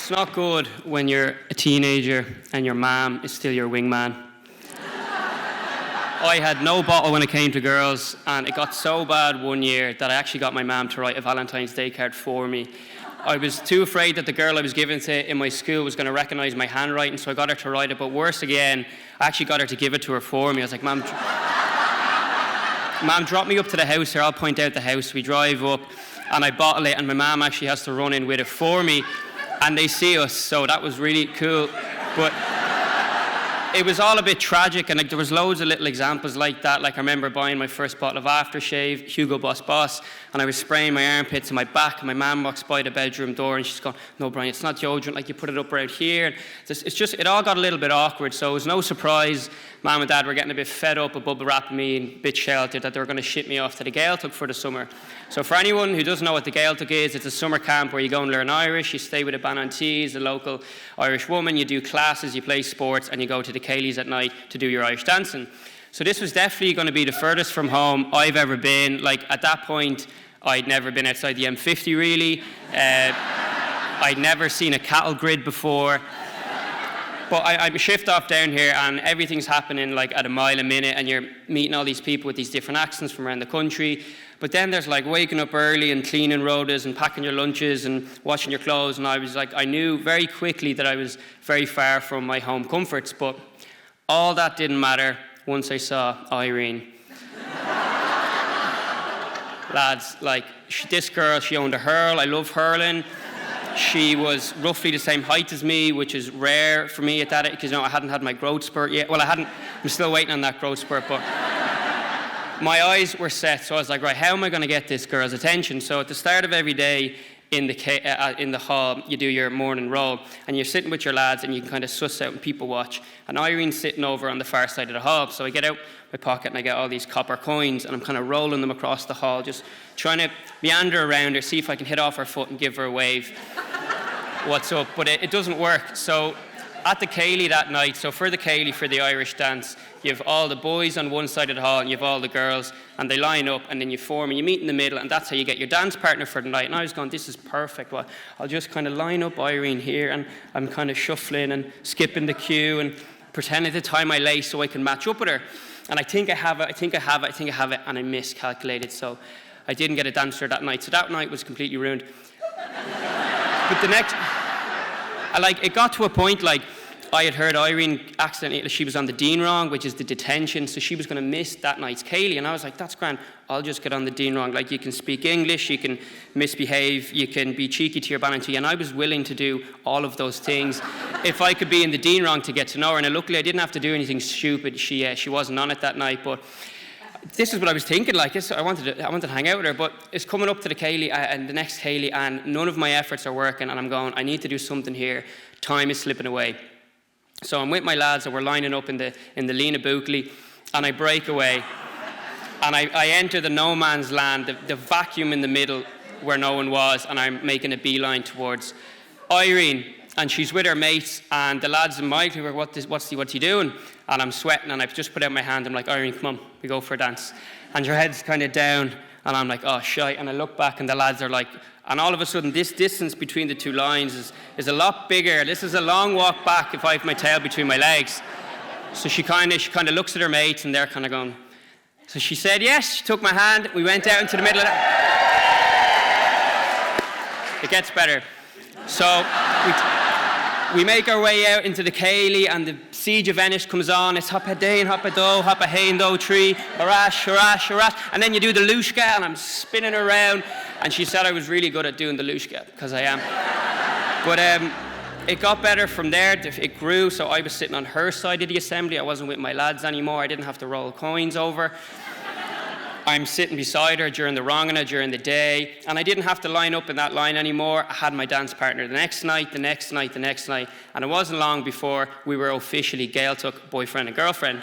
It's not good when you're a teenager and your mom is still your wingman. I had no bottle when it came to girls, and it got so bad one year that I actually got my mom to write a Valentine's Day card for me. I was too afraid that the girl I was giving to in my school was going to recognise my handwriting, so I got her to write it. But worse again, I actually got her to give it to her for me. I was like, Mom, drop me up to the house here. I'll point out the house. We drive up, and I bottle it, and my mom actually has to run in with it for me. And they see us, so that was really cool. But it was all a bit tragic, and there was loads of little examples like that. Like I remember buying my first bottle of aftershave, Hugo Boss, and I was spraying my armpits and my back, and my mum walks by the bedroom door, and she's going, "No, Brian, it's not deodorant, like you put it up around here." And it's just, it all got a little bit awkward, so it was no surprise Mum and Dad were getting a bit fed up of bubble wrapping me and a bit sheltered that they were going to ship me off to the Gaeltacht for the summer. So for anyone who doesn't know what the Gaeltacht is, it's a summer camp where you go and learn Irish, you stay with a Banantees, a local Irish woman, you do classes, you play sports, and you go to the Céilís at night to do your Irish dancing. So this was definitely going to be the furthest from home I've ever been. Like at that point, I'd never been outside the M50 really. I'd never seen a cattle grid before. But I shift off down here, and everything's happening like at a mile a minute, and you're meeting all these people with these different accents from around the country. But then there's like waking up early and cleaning rodas and packing your lunches and washing your clothes, and I was like, I knew very quickly that I was very far from my home comforts, but all that didn't matter once I saw Irene. Lads, like this girl, she owned a hurl. I love hurling. She was roughly the same height as me, which is rare for me at that age, because I hadn't had my growth spurt yet. Well, I'm still waiting on that growth spurt, but my eyes were set, so I was like, right, how am I going to get this girl's attention? So at the start of every day in the hall, you do your morning roll, and you're sitting with your lads, and you can kind of suss out and people watch. And Irene's sitting over on the far side of the hall, so I get out my pocket and I get all these copper coins, and I'm kind of rolling them across the hall, just trying to meander around her, see if I can hit off her foot and give her a wave. What's up? But it doesn't work. So at the Céilí that night, so for the Céilí, for the Irish dance, you have all the boys on one side of the hall and you have all the girls, and they line up, and then you form and you meet in the middle, and that's how you get your dance partner for the night. And I was going, this is perfect. Well, I'll just kind of line up Irene here, and I'm kind of shuffling and skipping the cue and pretending to tie my lace so I can match up with her. And I think I have it, and I miscalculated, so I didn't get a dancer that night. So that night was completely ruined. But the next, it got to a point, like, I had heard Irene accidentally, she was on the Dean wrong, which is the detention, so she was going to miss that night's Céilí, and I was like, that's grand, I'll just get on the Dean wrong. Like, you can speak English, you can misbehave, you can be cheeky to your Bananty, and I was willing to do all of those things if I could be in the Dean wrong to get to know her. And luckily I didn't have to do anything stupid. She wasn't on it that night, but this is what I was thinking, like, I wanted to hang out with her, but it's coming up to the Céilí and the next Céilí, and none of my efforts are working, and I'm going, I need to do something here. Time is slipping away. So I'm with my lads, and we're lining up in the Lena Buckley, and I break away, and I enter the no man's land, the vacuum in the middle where no one was, and I'm making a beeline towards Irene, and she's with her mates, and the lads in my group are, what's he doing? And I'm sweating, and I've just put out my hand. I'm like, Irene, come on, we go for a dance. And her head's kind of down, and I'm like, oh, shite. And I look back, and the lads are like, and all of a sudden, this distance between the two lines is a lot bigger. This is a long walk back if I have my tail between my legs. So she kind of looks at her mates, and they're kind of going. So she said yes. She took my hand. We went out into the middle of that. It gets better. So we make our way out into the Céilí, and the Siege of Venice comes on. It's Hoppa Dain, Hoppa Do, Hoppa Hain Do Tree, harash, harash, harash. And then you do the Lushka, and I'm spinning around. And she said I was really good at doing the Lushka, because I am. But it got better from there. It grew, so I was sitting on her side of the assembly. I wasn't with my lads anymore. I didn't have to roll coins over. I'm sitting beside her during the Rangana, during the day, and I didn't have to line up in that line anymore. I had my dance partner the next night, and it wasn't long before we were officially Gaeltacht boyfriend and girlfriend.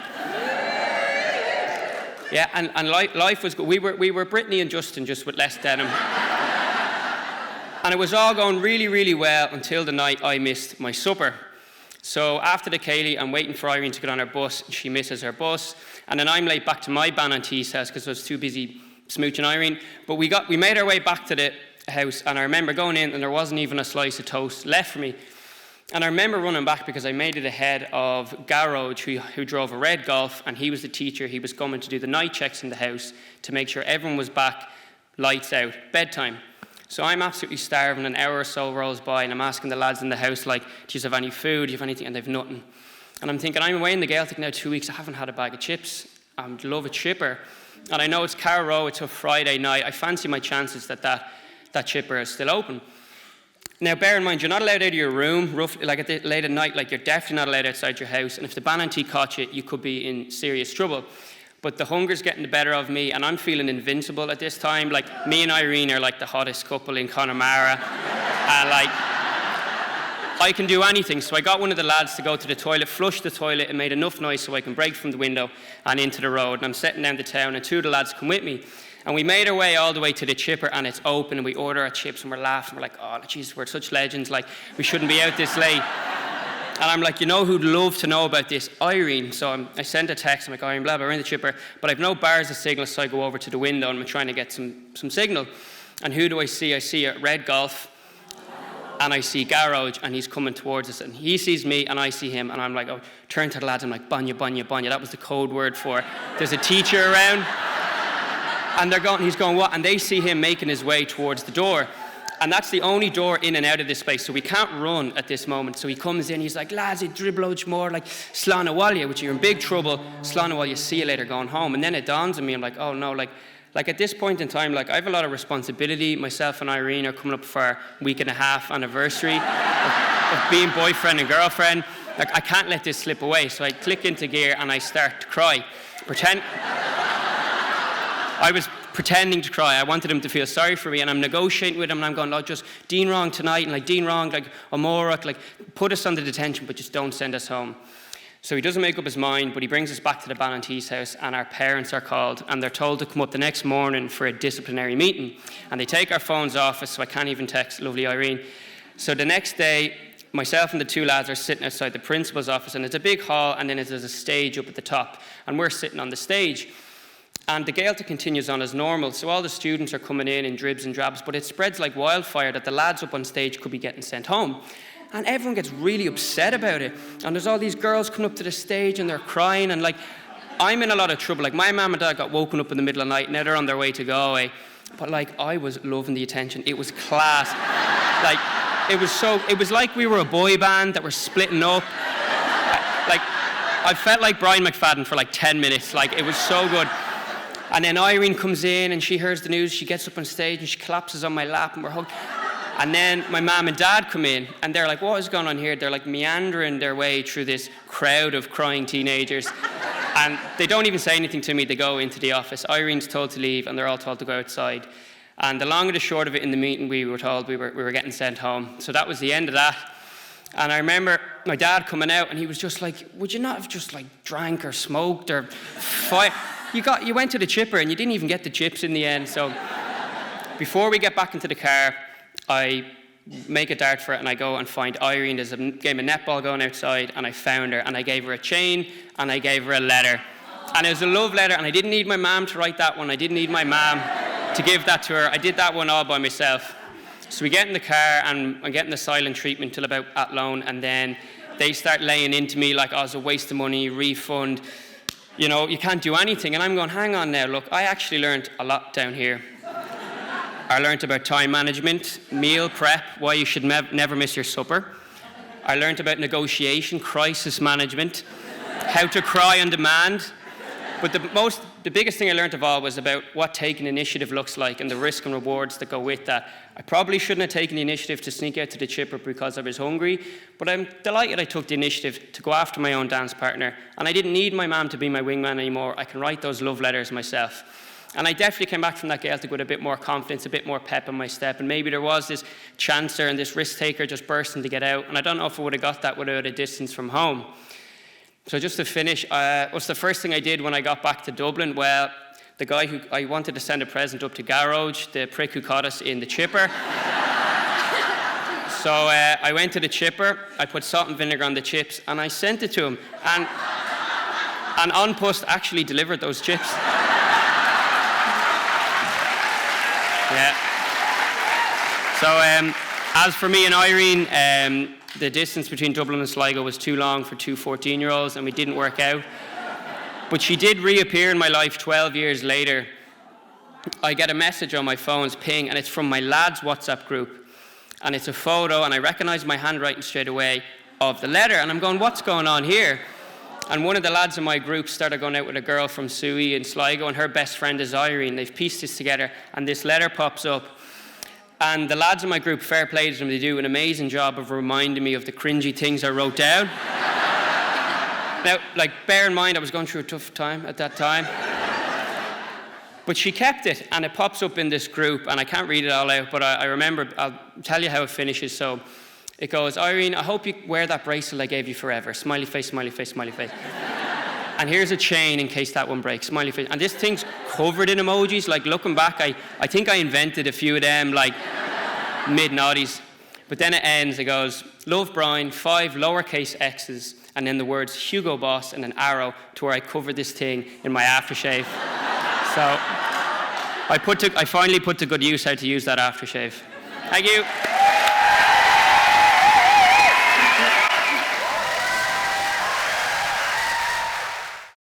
Yeah, and life was good. We were Brittany and Justin, just with less denim. And it was all going really, really well until the night I missed my supper. So after the Céilí, I'm waiting for Irene to get on her bus. She misses her bus. And then I'm late back to my Banantee's house because I was too busy smooching Irene. But we made our way back to the house, and I remember going in and there wasn't even a slice of toast left for me. And I remember running back because I made it ahead of Garage, who drove a red Golf, and he was the teacher. He was coming to do the night checks in the house to make sure everyone was back, lights out, bedtime. So I'm absolutely starving. An hour or so rolls by, and I'm asking the lads in the house, like, do you have any food? Do you have anything? And they've nothing. And I'm thinking, I'm away in the Gaeltacht now 2 weeks. I haven't had a bag of chips. I'd love a chipper. And I know it's Carrow, it's a Friday night. I fancy my chances that chipper is still open. Now, bear in mind, you're not allowed out of your room, roughly, like late at night, like you're definitely not allowed outside your house. And if the Ballantee caught you, you could be in serious trouble. But the hunger's getting the better of me, and I'm feeling invincible at this time. Like, me and Irene are like the hottest couple in Connemara. And like, I can do anything. So I got one of the lads to go to the toilet, flush the toilet, and made enough noise so I can break from the window and into the road. And I'm setting down the town, and two of the lads come with me. And we made our way all the way to the chipper, and it's open, and we order our chips, and we're laughing. We're like, oh, jeez, we're such legends. Like, we shouldn't be out this late. And I'm like, you know who'd love to know about this? Irene. So I sent a text. I'm like, Irene, blah, blah, we're in the chipper. But I've no bars of signal, so I go over to the window, and I'm trying to get some signal. And who do I see? I see a red Golf, and I see Garage, and he's coming towards us. And he sees me, and I see him. And I'm like, oh, turn to the lads. I'm like, Banya, Banya, Banya. That was the code word for there's a teacher around. And he's going, what? And they see him making his way towards the door. And that's the only door in and out of this place, so we can't run at this moment. So he comes in, he's like, lads, he'd dribble out more, like, Slán Wallia, which you're in big trouble. Slán Wallia, see you later, going home. And then it dawns on me, I'm like, oh no, like at this point in time, like, I have a lot of responsibility. Myself and Irene are coming up for our week and a half anniversary of being boyfriend and girlfriend. Like, I can't let this slip away. So I click into gear and I start to cry. I was pretending to cry. I wanted him to feel sorry for me, and I'm negotiating with him, and I'm going, oh, just Dean wrong tonight, and like Dean wrong, like Amorach, like put us under detention, but just don't send us home. So he doesn't make up his mind, but he brings us back to the Ballantee's house, and our parents are called, and they're told to come up the next morning for a disciplinary meeting. And they take our phones off us, so I can't even text lovely Irene. So the next day, myself and the two lads are sitting outside the principal's office, and it's a big hall, and then there's a stage up at the top, and we're sitting on the stage. And the Gaeltacht continues on as normal, so all the students are coming in dribs and drabs, but it spreads like wildfire that the lads up on stage could be getting sent home. And everyone gets really upset about it. And there's all these girls coming up to the stage and they're crying, and like, I'm in a lot of trouble. Like, my mum and dad got woken up in the middle of the night, now they're on their way to Galway. But like, I was loving the attention. It was class. Like, it was like we were a boy band that were splitting up. Like, I felt like Brian McFadden for like 10 minutes. Like, it was so good. And then Irene comes in and she hears the news, she gets up on stage and she collapses on my lap and we're hugged. And then my mum and dad come in and they're like, what is going on here? They're like meandering their way through this crowd of crying teenagers. And they don't even say anything to me, they go into the office. Irene's told to leave and they're all told to go outside. And the long and the short of it, in the meeting we were told we were getting sent home. So that was the end of that. And I remember my dad coming out and he was just like, would you not have just like drank or smoked or fight? You went to the chipper and you didn't even get the chips in the end. So before we get back into the car, I make a dart for it and I go and find Irene. There's a game of netball going outside and I found her and I gave her a chain and I gave her a letter. And it was a love letter and I didn't need my mum to write that one. I didn't need my mum to give that to her. I did that one all by myself. So we get in the car and I'm getting the silent treatment till about Athlone, and then they start laying into me like, oh, it's a waste of money, refund. You know, you can't do anything. And I'm going, hang on now, look, I actually learned a lot down here. I learned about time management, meal prep, why you should never miss your supper. I learned about negotiation, crisis management, how to cry on demand. But the biggest thing I learned of all was about what taking initiative looks like and the risk and rewards that go with that. I probably shouldn't have taken the initiative to sneak out to the chipper because I was hungry, but I'm delighted I took the initiative to go after my own dance partner. And I didn't need my mum to be my wingman anymore. I can write those love letters myself. And I definitely came back from that Gaeltacht with a bit more confidence, a bit more pep in my step. And maybe there was this chancer and this risk taker just bursting to get out. And I don't know if I would have got that without a distance from home. So just to finish, what's the first thing I did when I got back to Dublin? Well, the guy who I wanted to send a present up to Garage, the prick who caught us in the chipper. So I went to the chipper, I put salt and vinegar on the chips, and I sent it to him. And An Post actually delivered those chips. Yeah. So as for me and Irene, the distance between Dublin and Sligo was too long for two 14-year-olds, and we didn't work out. But she did reappear in my life 12 years later. I get a message on my phone's ping, and it's from my lads' WhatsApp group. And it's a photo, and I recognize my handwriting straight away of the letter. And I'm going, what's going on here? And one of the lads in my group started going out with a girl from Suey in Sligo, and her best friend is Irene. They've pieced this together, and this letter pops up. And the lads in my group, fair play to them, they do an amazing job of reminding me of the cringy things I wrote down. Now, like, bear in mind, I was going through a tough time at that time. But she kept it, and it pops up in this group, and I can't read it all out, but I remember, I'll tell you how it finishes. So it goes, Irene, I hope you wear that bracelet I gave you forever. Smiley face, smiley face, smiley face. And here's a chain in case that one breaks, smiley face. And this thing's covered in emojis. Like, looking back, I think I invented a few of them, like, mid-noughties. But then it ends, it goes, love Brian, 5 lowercase X's, and then the words Hugo Boss and an arrow to where I covered this thing in my aftershave. So I finally put to good use how to use that aftershave. Thank you.